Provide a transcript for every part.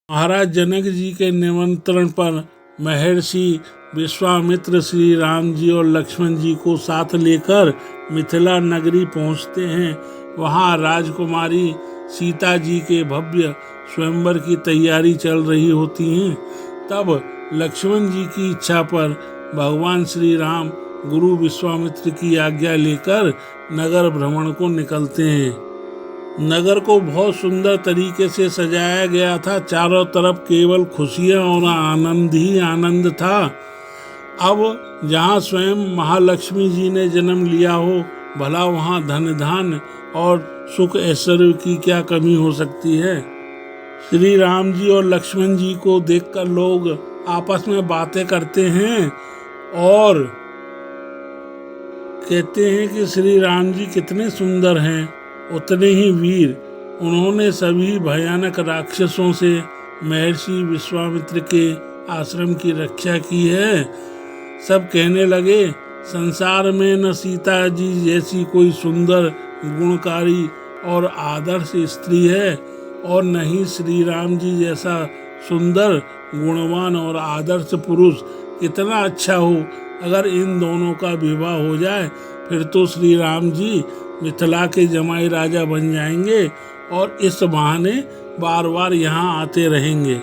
महाराज जनक जी के निमंत्रण पर महर्षि विश्वामित्र श्री राम जी और लक्ष्मण जी को साथ लेकर मिथिला नगरी पहुंचते हैं। वहां राजकुमारी सीता जी के भव्य स्वयंवर की तैयारी चल रही होती है। तब लक्ष्मण जी की इच्छा पर भगवान श्री राम गुरु विश्वामित्र की आज्ञा लेकर नगर भ्रमण को निकलते हैं। नगर को बहुत सुंदर तरीके से सजाया गया था। चारों तरफ केवल खुशियां और आनंद ही आनंद था। अब जहाँ स्वयं महालक्ष्मी जी ने जन्म लिया हो, भला वहाँ धन धान्य और सुख ऐश्वर्य की क्या कमी हो सकती है। श्री राम जी और लक्ष्मण जी को देखकर लोग आपस में बातें करते हैं और कहते हैं कि श्री राम जी कितने सुंदर हैं, उतने ही वीर। उन्होंने सभी भयानक राक्षसों से महर्षि विश्वामित्र के आश्रम की रक्षा की है। सब कहने लगे, संसार में न सीता जी जैसी कोई सुंदर, गुणकारी और आदर्श स्त्री है, और न ही श्री राम जी जैसा सुंदर, गुणवान और आदर्श पुरुष। कितना अच्छा हो अगर इन दोनों का विवाह हो जाए, फिर तो श्री राम जी मिथिला के जमाई राजा बन जाएंगे और इस बहाने बार बार यहाँ आते रहेंगे।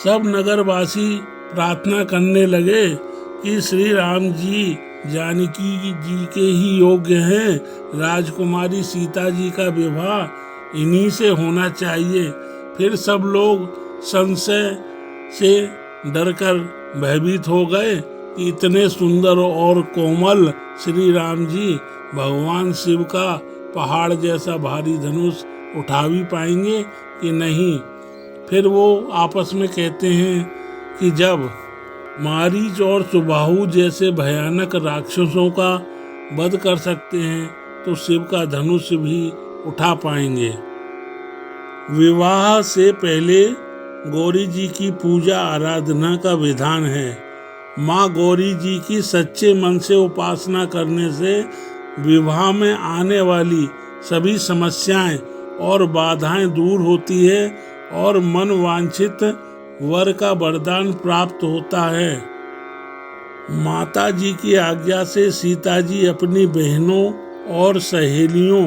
सब नगरवासी प्रार्थना करने लगे कि श्री राम जी जानकी जी के ही योग्य हैं। राजकुमारी सीता जी का विवाह इन्हीं से होना चाहिए। फिर सब लोग संशय से डरकर भयभीत हो गए कि इतने सुंदर और कोमल श्री राम जी भगवान शिव का पहाड़ जैसा भारी धनुष उठा भी पाएंगे कि नहीं। फिर वो आपस में कहते हैं कि जब मारीच और सुबाहु जैसे भयानक राक्षसों का वध कर सकते हैं तो शिव का धनुष भी उठा पाएंगे। विवाह से पहले गौरी जी की पूजा आराधना का विधान है। माँ गौरी जी की सच्चे मन से उपासना करने से विवाह में आने वाली सभी समस्याएं और बाधाएं दूर होती है और मन वांछित वर का वरदान प्राप्त होता है। माता जी की आज्ञा से सीता जी अपनी बहनों और सहेलियों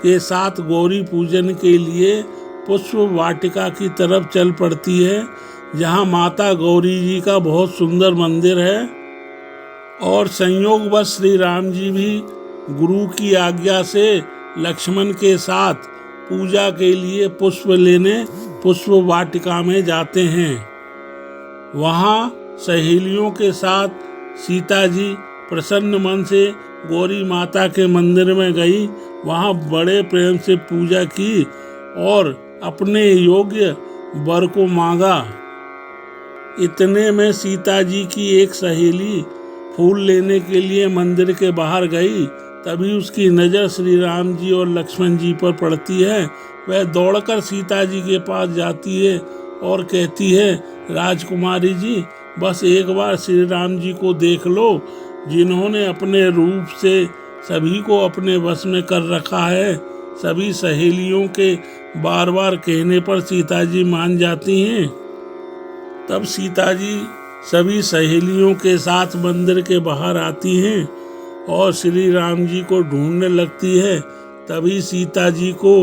के साथ गौरी पूजन के लिए पुष्प वाटिका की तरफ चल पड़ती है, जहाँ माता गौरी जी का बहुत सुंदर मंदिर है। और संयोगवश श्री राम जी भी गुरु की आज्ञा से लक्ष्मण के साथ पूजा के लिए पुष्प लेने पुष्प वाटिका में जाते हैं। वहाँ सहेलियों के साथ सीता जी प्रसन्न मन से गौरी माता के मंदिर में गई। वहाँ बड़े प्रेम से पूजा की और अपने योग्य वर को मांगा। इतने में सीता जी की एक सहेली फूल लेने के लिए मंदिर के बाहर गई। तभी उसकी नज़र श्री राम जी और लक्ष्मण जी पर पड़ती है। वह दौड़कर सीता जी के पास जाती है और कहती है, राजकुमारी जी, बस एक बार श्री राम जी को देख लो, जिन्होंने अपने रूप से सभी को अपने वश में कर रखा है। सभी सहेलियों के बार बार कहने पर सीता जी मान जाती हैं। तब सीता जी सभी सहेलियों के साथ मंदिर के बाहर आती हैं और श्री राम जी को ढूंढने लगती है। तभी सीता जी को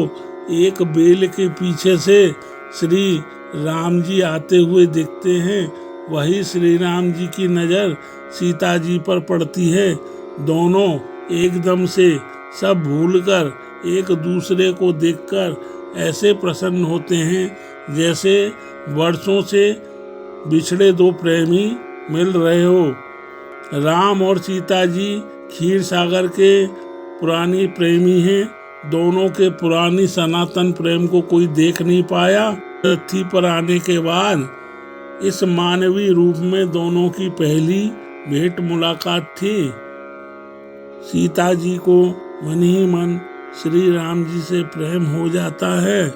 एक बेल के पीछे से श्री राम जी आते हुए दिखते हैं। वही श्री राम जी की नज़र सीता जी पर पड़ती है। दोनों एकदम से सब भूलकर एक दूसरे को देखकर ऐसे प्रसन्न होते हैं जैसे वर्षों से बिछड़े दो प्रेमी मिल रहे हो। राम और सीता जी क्षीर सागर के पुरानी प्रेमी हैं। दोनों के पुरानी सनातन प्रेम को कोई देख नहीं पाया। पृथ्वी पर आने के बाद इस मानवीय रूप में दोनों की पहली भेंट मुलाकात थी। सीता जी को मन ही मन श्री राम जी से प्रेम हो जाता है।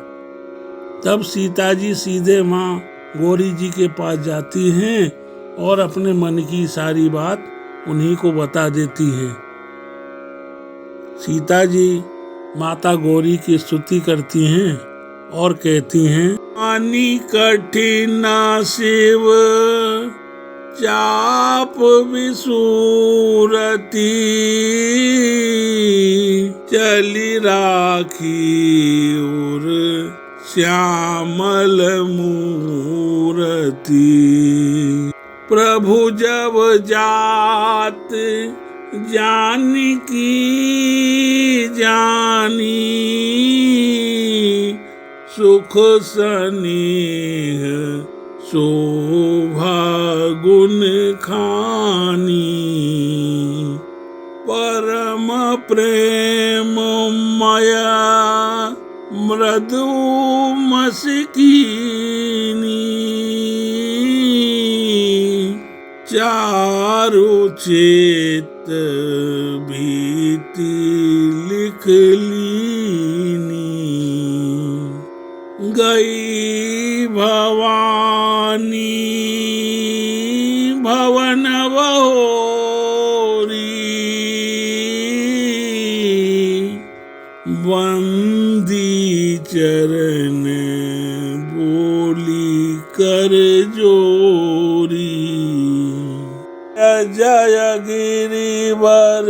तब सीता जी सीधे माँ गौरी जी के पास जाती हैं और अपने मन की सारी बात उन्हीं को बता देती हैं। सीता जी माता गौरी की स्तुति करती हैं और कहती हैं, पानी कठिन शिव चाप विसूरती, चली राखी उर श्यामल मूरति। प्रभु जब जात जानकी जानी, सुख सनेह शोभा गुण खानी। परम प्रेम मया मृदु मस्कीनी, चारु चेत भीति लिख लीनी। गई भवानी भवन बहोरी, बंदी चरण बोली कर जोरी। जय गिरिवर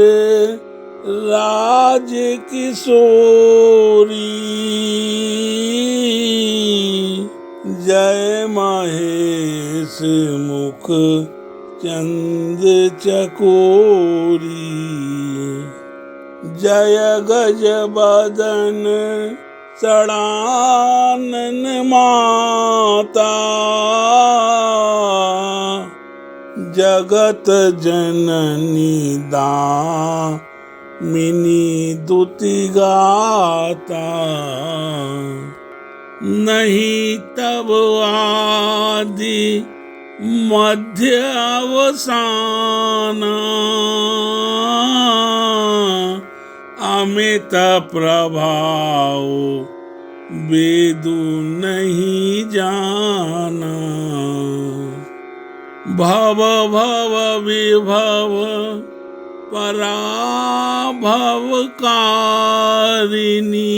राज किशोरी, जय महेश मुख चंद चकोरी। जय गज बदन सड़ानन माता, जगत जननी दामिनी दुति गाता। नहीं तब आदि मध्य अवसाना, अमित प्रभाव वेदु नहीं जाना। भव भव विभव पराभव कारिणी,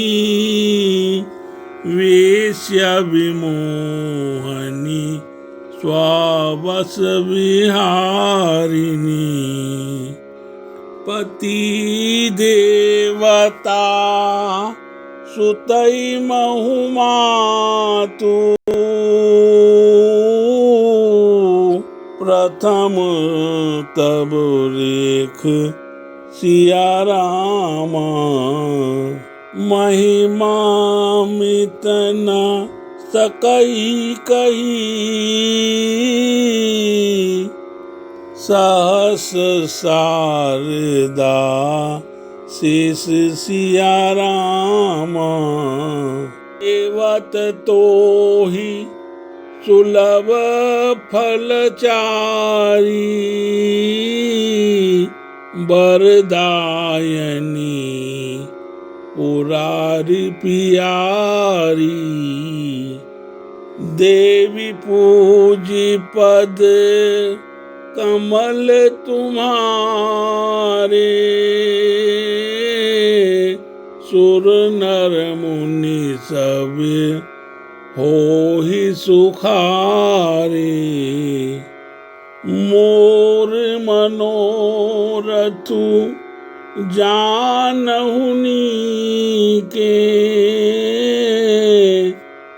वेश्य विमोहनी स्ववश विहारिणी। पति देवता सुतई बहुमातु, प्रथम तब रेख सिया रामा। महिमा मित न सकई कही, सहस शारदा शेष सिया रामा। एवत तो ही सुलभ फलचारी, वरदायनी पुरारी पियारी। देवी पूजी पद कमल तुम्हारे, सुर नर मुनि सब होहि सुखारे। मोर मनोरथु जानहुनी के,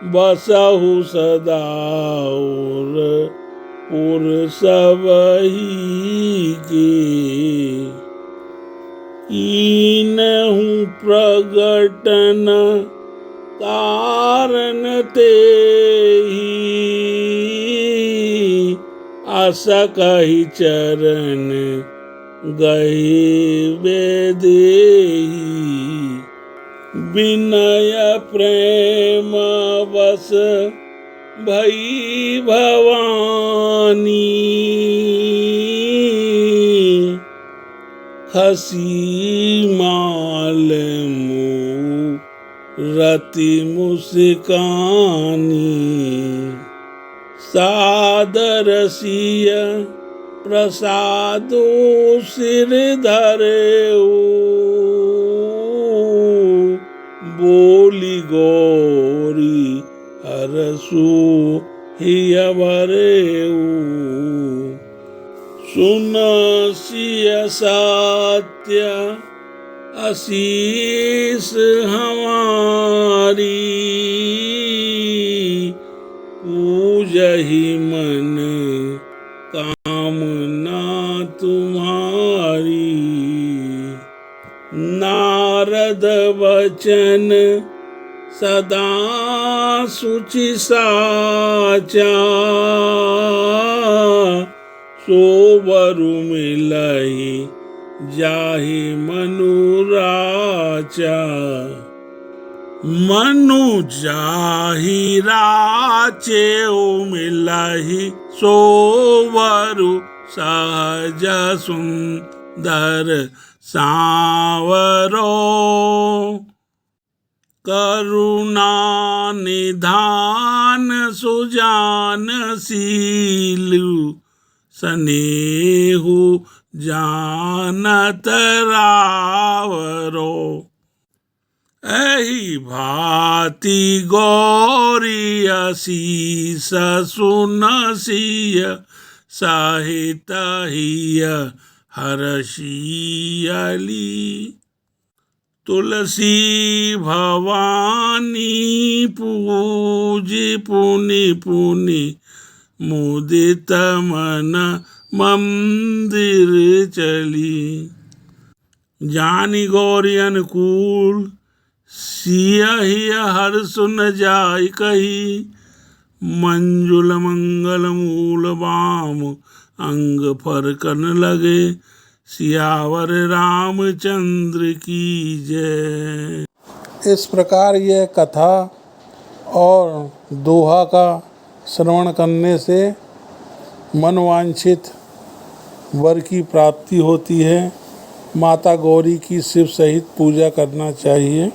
बसहु सदा और पुर सबही के। कीनहु प्रगटन कारण तेहि, असकहि चरण गए वेदेहि। विनय प्रेम वश भई भवानी, हसी माल रति मुस्कानी। सादर सिय प्रसादो सिर धरेऊ, बोली गौरी बरसु हिय भरेऊ। सुन सिय सत्य आशीष हमारी, पूजहि मन कामना तुम्हारी। नारद वचन सदा सुचि साचा, सोबरु मिलहि जाहि मनुराचा। मनु जाहि राचेउ मिलहि, सोबरु सहज सुंदर सांवरो। करुणा निधान सुजान शीलु, स्नेहु जानत रावरो। एहि भांति गौरी असीस सुनसिय, सहित हिय हरषियली। तुलसी भवानी पूजी पुनि पुनि, मुदित मन मंदिर चली। जानी गौरी अनुकूल, सियहि हर्ष न जाय कही। मंजुल मंगल मूल बाम, अंग फरकन लगे। सियावर रामचंद्र की जय। इस प्रकार यह कथा और दोहा का श्रवण करने से मनवांछित वर की प्राप्ति होती है। माता गौरी की शिव सहित पूजा करना चाहिए।